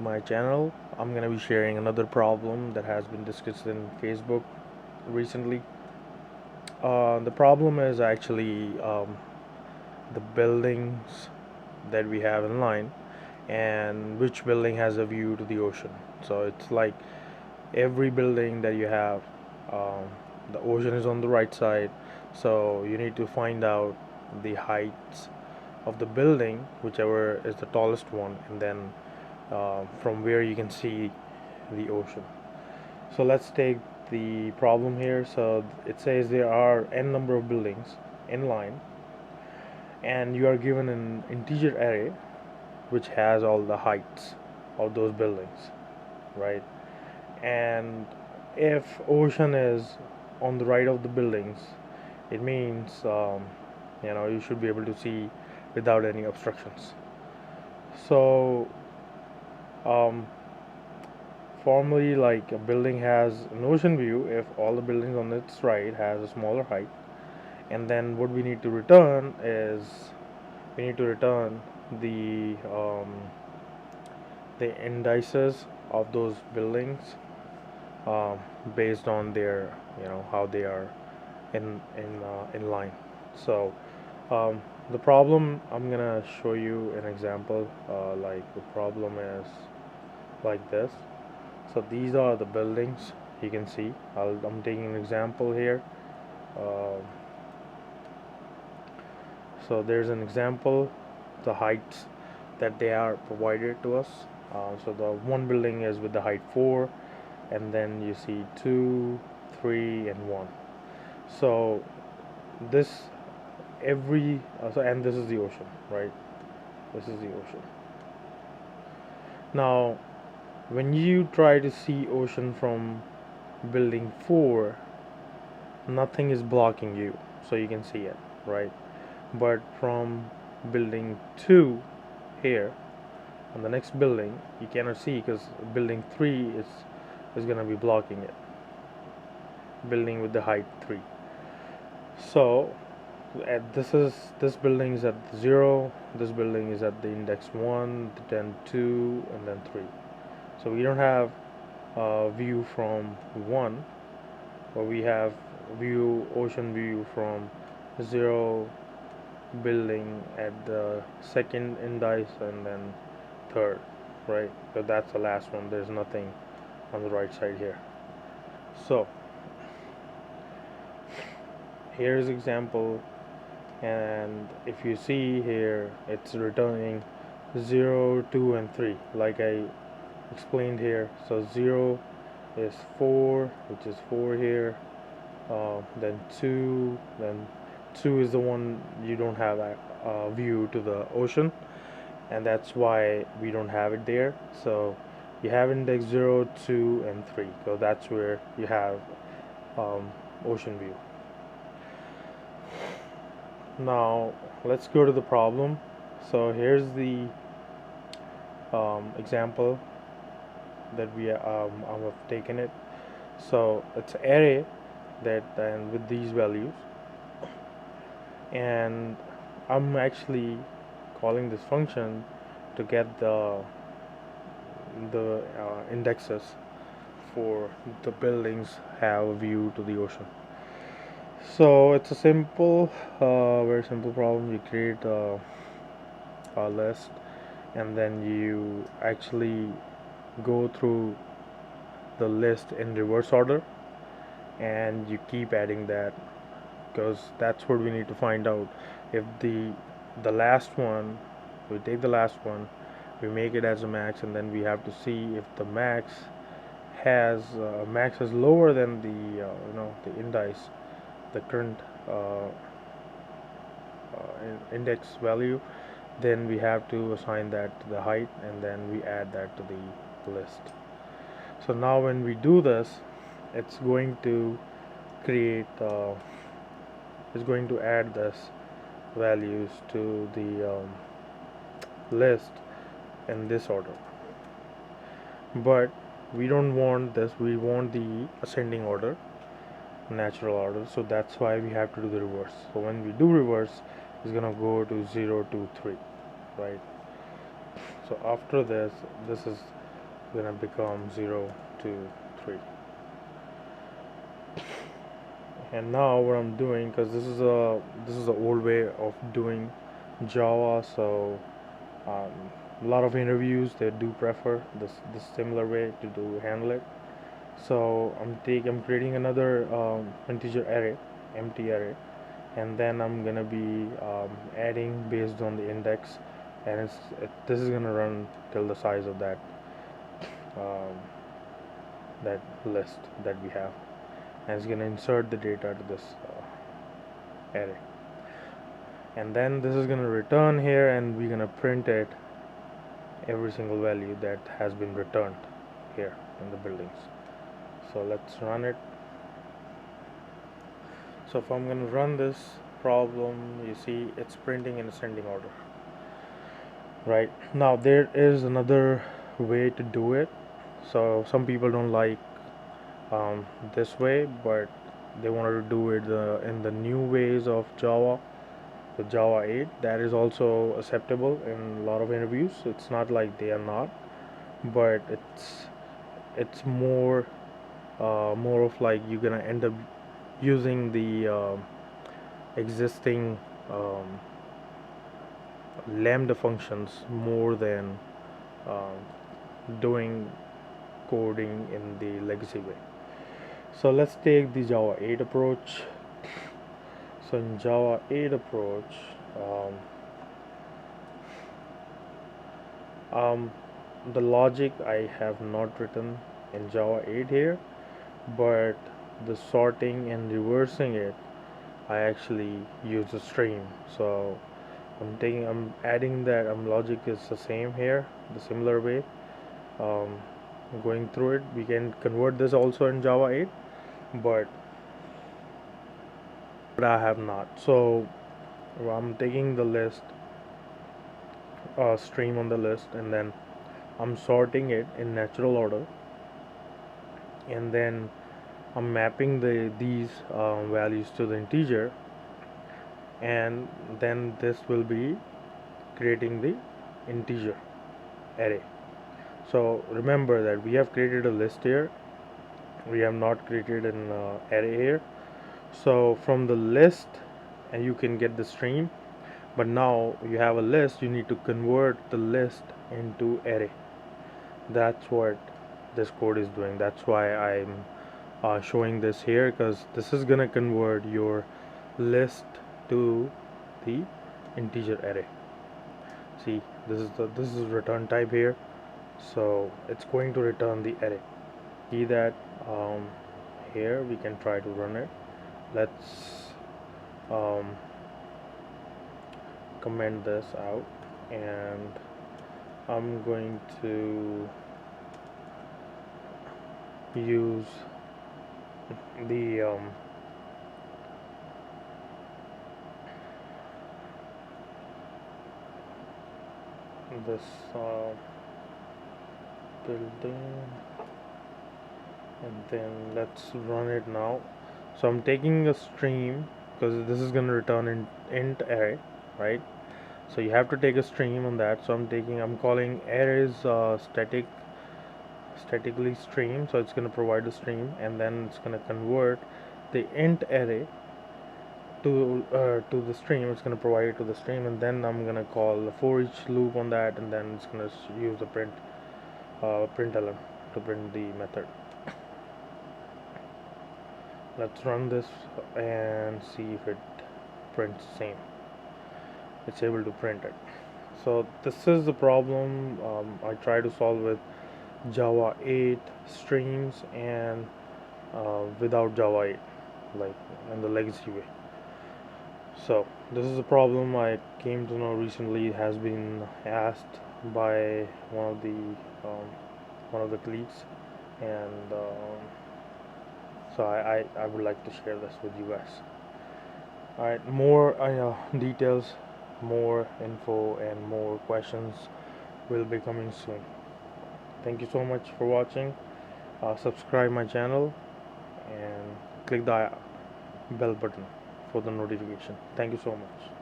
My channel. I'm gonna be sharing another problem that has been discussed in Facebook recently. The problem is actually the buildings that we have in line and which building has a view to the ocean. So it's like every building that you have, um, the ocean is on the right side. So you need to find out the heights of the building, whichever is the tallest one, and then from where you can see the ocean. So let's take the problem here. So it says there are n number of buildings in line, and you are given an integer array which has all the heights of those buildings, right? And if ocean is on the right of the buildings, it means you should be able to see without any obstructions. So um, formally, like a building has an ocean view if all the buildings on its right has a smaller height, and then what we need to return is we need to return the indices of those buildings, um, based on their how they are in line. So the problem, I'm gonna show you an example. Like the problem is like this. So these are the buildings you can see. I'm taking an example here. Um, so there's an example, the heights that they are provided to us. So the one building is with the height 4, and then you see 2, 3, and 1. So this and this is the ocean, right? This is the ocean. Now, when you try to see ocean from building 4, nothing is blocking you, so you can see it, right? But from building 2 here on the next building, you cannot see because building 3 is going to be blocking it, building with the height 3. So this building is at 0, this building is at the index 1, then 2, and then 3. So we don't have a view from 1, but we have ocean view from 0, building at the second index, and then third, right? So that's the last one. There's nothing on the right side here. So here's example, and if you see here, it's returning 0, 2, and 3 like I explained here. So 0 is 4, which is 4 here, then 2, then 2 is the one you don't have a view to the ocean, and that's why we don't have it there. So you have index 0, 2, and 3, so that's where you have ocean view. Now let's go to the problem. So here's the example that I have taken it. So it's an array that, and with these values, and I'm actually calling this function to get the indexes for the buildings have a view to the ocean. So it's a very simple problem. You create a list, and then you actually go through the list in reverse order, and you keep adding that, because that's what we need to find out. If the last one, we take the last one, we make it as a max, and then we have to see if the max is lower than the index, the current index value, then we have to assign that to the height, and then we add that to the list. So now when we do this, it's going to create it's going to add this values to the list in this order. But we don't want this, we want the ascending order, natural order. So that's why we have to do the reverse. So when we do reverse, it's gonna go to 0, 2, 3, right? So after this is gonna become 0 to 3. And now what I'm doing, because this is a old way of doing Java, so um, a lot of interviews they do prefer this similar way to do handle it. So I'm creating another integer array, empty array, and then I'm gonna be adding based on the index, and this is gonna run till the size of um, that list that we have, and it's gonna insert the data to this array, and then this is gonna return here, and we're gonna print it every single value that has been returned here in the buildings. So let's run it. So if I'm going to run this problem, you see it's printing in ascending order. Right now there is another way to do it. So some people don't like this way, but they wanted to do it in the new ways of Java, the Java 8. That is also acceptable in a lot of interviews. It's not like they are not, but it's more of like you're gonna end up using the existing um, lambda functions more than um, doing coding in the legacy way. So let's take the Java 8 approach. So in Java 8 approach, um, um, the logic I have not written in Java 8 here, but the sorting and reversing it I actually use a stream. So I'm adding that logic is the same here, the similar way. Um, Going through it, we can convert this also in Java 8, but I have not. So I'm taking the list, stream on the list, and then I'm sorting it in natural order, and then I'm mapping these values to the integer, and then this will be creating the integer array. So remember that we have created a list here, we have not created an array here. So from the list, and you can get the stream, but now you have a list, you need to convert the list into array. That's what this code is doing. That's why I'm showing this here, because this is gonna convert your list to the integer array. See, this is return type here, so it's going to return the array. See that here we can try to run it. Let's um, comment this out, and I'm going to use the this building, and then let's run it now. So I'm taking a stream because this is going to return an int array, right? So you have to take a stream on that. So I'm calling arrays statically stream, so it's going to provide a stream, and then it's going to convert the int array to the stream. It's going to provide it to the stream, and then I'm going to call the for each loop on that, and then it's going to use the println to print the method. Let's run this and see if it prints the same. It's able to print it. So this is the problem I try to solve with Java 8 streams, and without Java 8, like in the legacy way. So this is a problem I came to know recently. It has been asked by one of the colleagues, and so I would like to share this with you guys. Alright, more details, more info, and more questions will be coming soon. Thank you so much for watching. Subscribe my channel and click the bell button for the notification. Thank you so much.